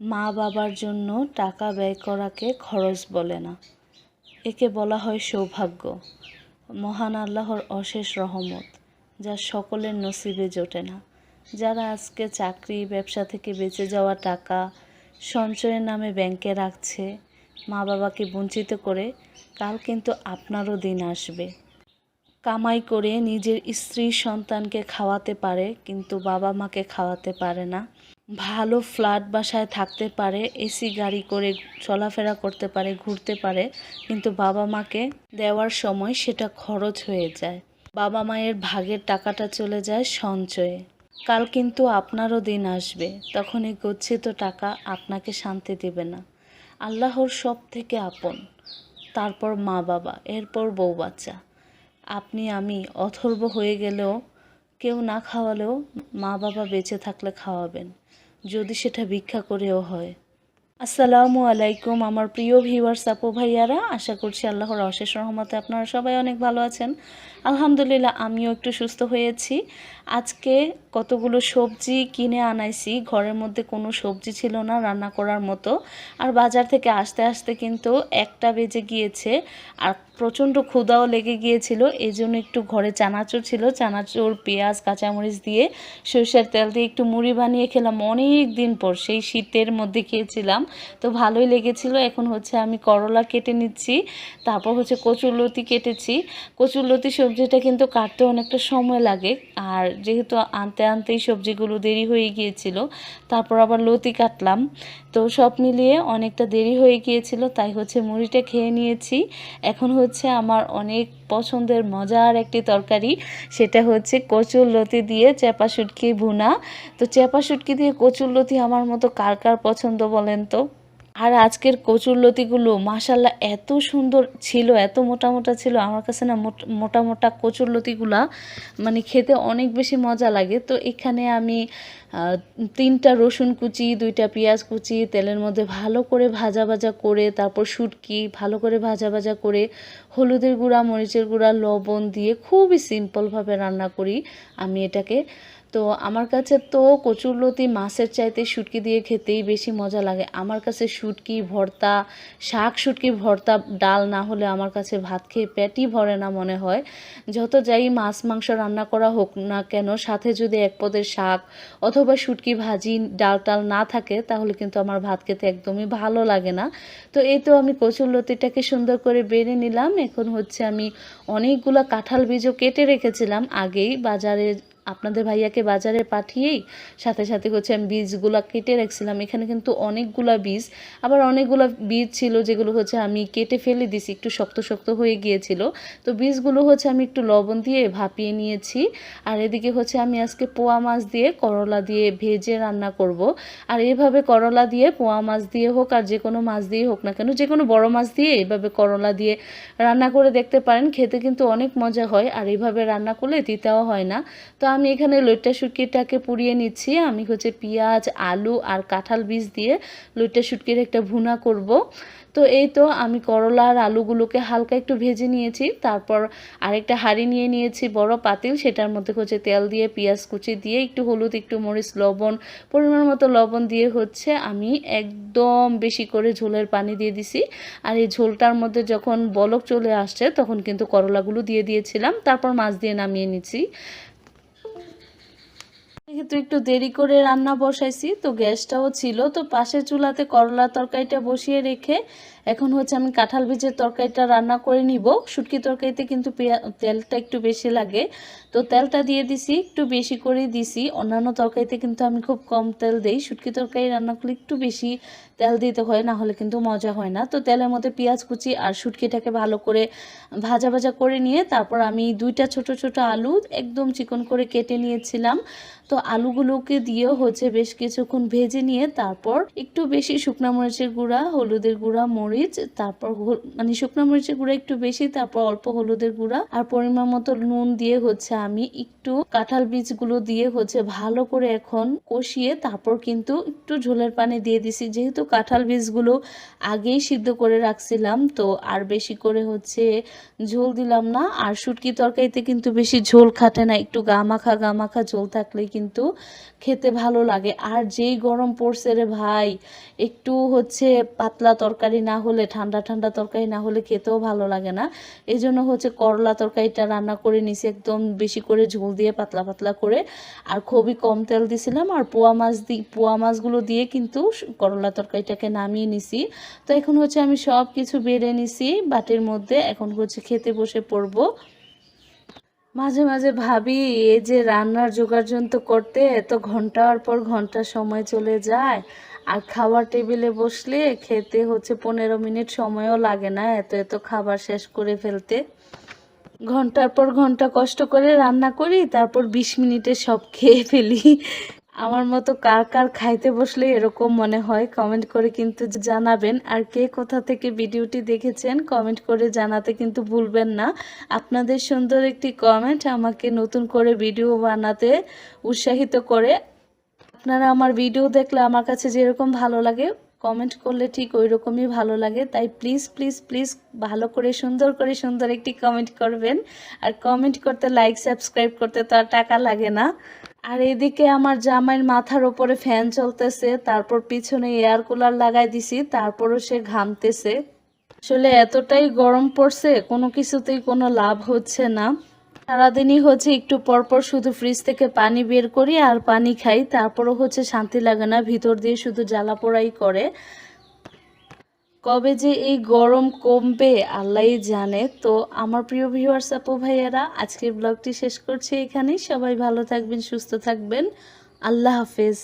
মা বাবার জন্য টাকা ব্যয় করাকে খরচ বলে না, একে বলা হয় সৌভাগ্য। মহান আল্লাহর অশেষ রহমত, যা সকলের নসিবে জোটে না। যারা আজকে চাকরি ব্যবসা থেকে বেঁচে যাওয়া টাকা সঞ্চয়ের নামে ব্যাংকে রাখছে মা বাবাকে বঞ্চিত করে, কাল কিন্তু আপনারও দিন আসবে। কামাই করে নিজের স্ত্রী সন্তানকে খাওয়াতে পারে, কিন্তু বাবা মাকে খাওয়াতে পারে না। ভালো ফ্ল্যাট বাসায় থাকতে পারে, এসি গাড়ি করে চলাফেরা করতে পারে, ঘুরতে পারে, কিন্তু বাবা মাকে দেওয়ার সময় সেটা খরচ হয়ে যায়। বাবা মায়ের ভাগের টাকাটা চলে যায় সঞ্চয়ে। কাল কিন্তু আপনারও দিন আসবে, তখন এই গচ্ছিত টাকা আপনাকে শান্তি দেবে না। আল্লাহর সব থেকে আপন, তারপর মা বাবা, এরপর বউ বাচ্চা। আপনি আমি অথর্ব হয়ে গেলেও, কেউ না খাওয়ালেও মা বাবা বেঁচে থাকলে খাওয়াবেন, যদি সেটা ভিক্ষা করেও হয়। আসসালামু আলাইকুম আমার প্রিয় ভিউয়ার্স আপু ভাইয়ারা, আশা করছি আল্লাহর অশেষ রহমতে আপনারা সবাই অনেক ভালো আছেন। আলহামদুলিল্লাহ আমিও একটু সুস্থ হয়েছি। আজকে কতগুলো সবজি কিনে আনাইছি, ঘরের মধ্যে কোনো সবজি ছিল না রান্না করার মতো। আর বাজার থেকে আসতে আসতে কিন্তু 1টা বেজে গিয়েছে, আর প্রচণ্ড ক্ষুধাও লেগে গিয়েছিল। এই জন্য একটু ঘরে চানাচুর ছিল, চানাচুর পেঁয়াজ কাঁচামরিচ দিয়ে সরষের তেল দিয়ে একটু মুড়ি বানিয়ে খেলাম অনেক দিন পর, সেই শীতের মধ্যে খেয়েছিলাম, তো ভালোই লেগেছিল। এখন হচ্ছে আমি করলা কেটে নিচ্ছি, তারপর হচ্ছে কচুরলতি কেটেছি। কচুরলতি সবজিটা কিন্তু কাটতে অনেকটা সময় লাগে, আর যেহেতু আনতে আনতেই সবজিগুলো দেরি হয়ে গিয়েছিল, তারপর আবার লতি কাটলাম, তো সব মিলিয়ে অনেকটা দেরি হয়ে গিয়েছিল, তাই হচ্ছে মুড়িটা খেয়ে নিয়েছি। এখন হচ্ছে আমার অনেক পছন্দের মজার একটি তরকারি, সেটা হচ্ছে কচুরলতি দিয়ে চেপা শুটকি ভুনা। তো চেপা শুটকি দিয়ে কচুরলতি আমার মতো কার কার পছন্দ বলেন তো। আর আজকের কচুরলতিগুলো মাশাল্লাহ এত সুন্দর ছিল, এত মোটা মোটা ছিল, আমার কাছে না মোটা মোটা কচুরলতিগুলা মানে খেতে অনেক বেশি মজা লাগে। তো এখানে আমি 3টা রসুন কুচি, 2টা পেঁয়াজ কুচি তেলের মধ্যে ভালো করে ভাজা ভাজা করে, তারপর শুটকি ভালো করে ভাজা ভাজা করে, হলুদের গুঁড়া মরিচের গুঁড়া লবণ দিয়ে খুবই সিম্পলভাবে রান্না করি আমি এটাকে। তো আমার কাছে তো কচুরলতি মাছের চাইতে শুটকি দিয়ে খেতেই বেশি মজা লাগে। আমার কাছে শুটকি ভর্তা, শাক শুটকি ভর্তা ডাল না হলে আমার কাছে ভাত খেয়ে পেটই ভরে না মনে হয়। যত যাই মাছ মাংস রান্না করা হোক না কেন, সাথে যদি এক পদের শাক অথবা শুটকি ভাজি ডাল টাল না থাকে, তাহলে কিন্তু আমার ভাত খেতে একদমই ভালো লাগে না। তো এই তো আমি কচুরলতিটাকে সুন্দর করে বেড়ে নিলাম। এখন হচ্ছে আমি অনেকগুলো কাঁঠাল বীজও কেটে রেখেছিলাম আগেই, বাজারে আপনাদের ভাইয়াকে বাজারে পাঠিয়েই সাথে সাথে হচ্ছে আমি বীজগুলো কেটে রাখছিলাম। এখানে কিন্তু অনেকগুলা বীজ, আবার অনেকগুলো বীজ ছিল যেগুলো হচ্ছে আমি কেটে ফেলে দিছি, একটু শক্ত শক্ত হয়ে গিয়েছিল। তো বীজগুলো হচ্ছে আমি একটু লবণ দিয়ে ভাপিয়ে নিয়েছি। আর এদিকে হচ্ছে আমি আজকে পোয়া মাছ দিয়ে করলা দিয়ে ভেজে রান্না করব। আর এভাবে করলা দিয়ে পোয়া মাছ দিয়ে হোক আর যে কোনো মাছ দিয়ে হোক না কেন, যে কোনো বড় মাছ দিয়ে এভাবে করলা দিয়ে রান্না করে দেখতে পারেন, খেতে কিন্তু অনেক মজা হয়। আর এইভাবে রান্না করলে তিতাও হয় না। তো আমি এখানে লইট্টা শুটকিটাকে পুড়িয়ে নিচ্ছি। আমি হচ্ছে পেঁয়াজ আলু আর কাঁঠাল বীজ দিয়ে লইট্টা শুটকির একটা ভুনা করব। তো এই তো আমি করলা আর আলুগুলোকে হালকা একটু ভেজে নিয়েছি, তারপর আরেকটা হাঁড়ি নিয়ে নিয়েছি বড় পাতিল, সেটার মধ্যে হচ্ছে তেল দিয়ে পেঁয়াজ কুচি দিয়ে একটু হলুদ একটু মরিচ লবণ পরিমাণ মতো লবণ দিয়ে হচ্ছে আমি একদম বেশি করে ঝোলের পানি দিয়ে দিছি। আর এই ঝোলটার মধ্যে যখন বলক চলে আসছে তখন কিন্তু করলাগুলো দিয়ে দিয়েছিলাম, তারপর মাছ দিয়ে নামিয়ে নিচ্ছি। যেহেতু একটু দেরি করে রান্না বসাইছি, তো গ্যাসটাও ছিল, তো পাশের চুলাতে করলা তরকারিটা বসিয়ে রেখে এখন হচ্ছে আমি কাঁঠাল বীজের তরকারিটা রান্না করে নিব। শুটকি তরকারিতে কিন্তু তেলটা একটু বেশি লাগে, তো তেলটা দিয়ে দিছি, একটু বেশি করে দিছি। অন্যান্য তরকারিতে কিন্তু আমি খুব কম তেল দেই, শুটকি তরকারি রান্না করলে একটু বেশি তেল দিতে হয়, না হলে কিন্তু মজা হয় না। তো তেলের মধ্যে পেঁয়াজ কুচি আর শুটকিটাকে ভালো করে ভাজা ভাজা করে নিয়ে তারপর আমি 2টা ছোট ছোট আলু একদম চিকন করে কেটে নিয়েছিলাম। তো আলুগুলোকে দিয়েও হচ্ছে বেশ কিছুক্ষণ ভেজে নিয়ে তারপর একটু বেশি শুকনা মরিচের গুঁড়া, হলুদের গুঁড়া, মরিচ, তারপর মানে শুকনা মরিচের গুঁড়া একটু বেশি, তারপর অল্প হলুদের গুঁড়া আর পরিমাণ মতো নুন দিয়ে হচ্ছে আমি একটু কাঁঠাল বীজগুলো দিয়ে হচ্ছে ভালো করে এখন কষিয়ে তারপর কিন্তু একটু ঝোলের পানি দিয়ে দিছি। যেহেতু কাঁঠাল বীজগুলো আগেই সিদ্ধ করে রাখছিলাম, তো আর বেশি করে হচ্ছে ঝোল দিলাম না। আর শুটকি তরকারিতে কিন্তু বেশি ঝোল খাটে না, একটু গা মাখা ঝোল থাকলেই কিন্তু কিন্তু খেতে ভালো লাগে। আর যেই গরম পড়ছে রে ভাই, একটু পাতলা তরকারি না হলে, ঠান্ডা ঠান্ডা তরকারি না হলে খেতেও ভালো লাগে না। এই জন্য করলা তরকারিটা রান্না করে নিছি একদম বেশি করে ঝোল দিয়ে, পাতলা পাতলা করে, আর খুবই কম তেল দিছিলাম। আর পোয়া মাছগুলো দিয়ে কিন্তু করলা তরকারিটাকে নামিয়ে নিছি। তো এখন আমি সব কিছু বেড়ে নিছি বাটির মধ্যে, এখন খেতে বসে পড়বো। মাঝে মাঝে ভাবি, এই যে রান্নার জোগাড়যন্ত্র করতে এত ঘন্টার পর ঘন্টা সময় চলে যায়, আর খাবার টেবিলে বসলে খেতে 15 মিনিট সময়ও লাগে না এত এত খাবার শেষ করে ফেলতে। ঘন্টার পর ঘন্টা কষ্ট করে রান্না করি, তারপর 20 মিনিটে সব খেয়ে ফেলি। আমার মতো কার কার খাইতে বসলে এরকম মনে হয় কমেন্ট করে কিন্তু জানাবেন। আর কে কোথা থেকে ভিডিওটি দেখেছেন কমেন্ট করে জানাতে কিন্তু ভুলবেন না। আপনাদের সুন্দর একটি কমেন্ট আমাকে নতুন করে ভিডিও বানাতে উৎসাহিত করে। আপনারা আমার ভিডিও দেখলে আমার কাছে যেরকম ভালো লাগে, কমেন্ট করলে ঠিক ওই রকমই ভালো লাগে। তাই প্লিজ প্লিজ প্লিজ ভালো করে সুন্দর একটি কমেন্ট করবেন। আর কমেন্ট করতে, লাইক সাবস্ক্রাইব করতে তো আর টাকা লাগে না। আর এদিকে আমার জামাইয়ের মাথার ওপরে ফ্যান চলতেছে, তারপর পিছনে এয়ার কুলার লাগাই দিছি, তারপরও সে ঘামতেছে। আসলে এতটাই গরম পড়ছে, কোনো কিছুতেই কোনো লাভ হচ্ছে না। সারাদিনই একটু পরপর শুধু ফ্রিজ থেকে পানি বের করি আর পানি খাই, তারপরও শান্তি লাগে না, ভিতর দিয়ে শুধু জ্বালা পোড়াই করে। কবে যে এই গরম কমবে আল্লাহই জানে। তো আমার প্রিয় ভিউয়ার্স, আপু ভাইয়ারা, আজকের ব্লগটি শেষ করছি এখানেই। সবাই ভালো থাকবেন, সুস্থ থাকবেন। আল্লাহ হাফেজ।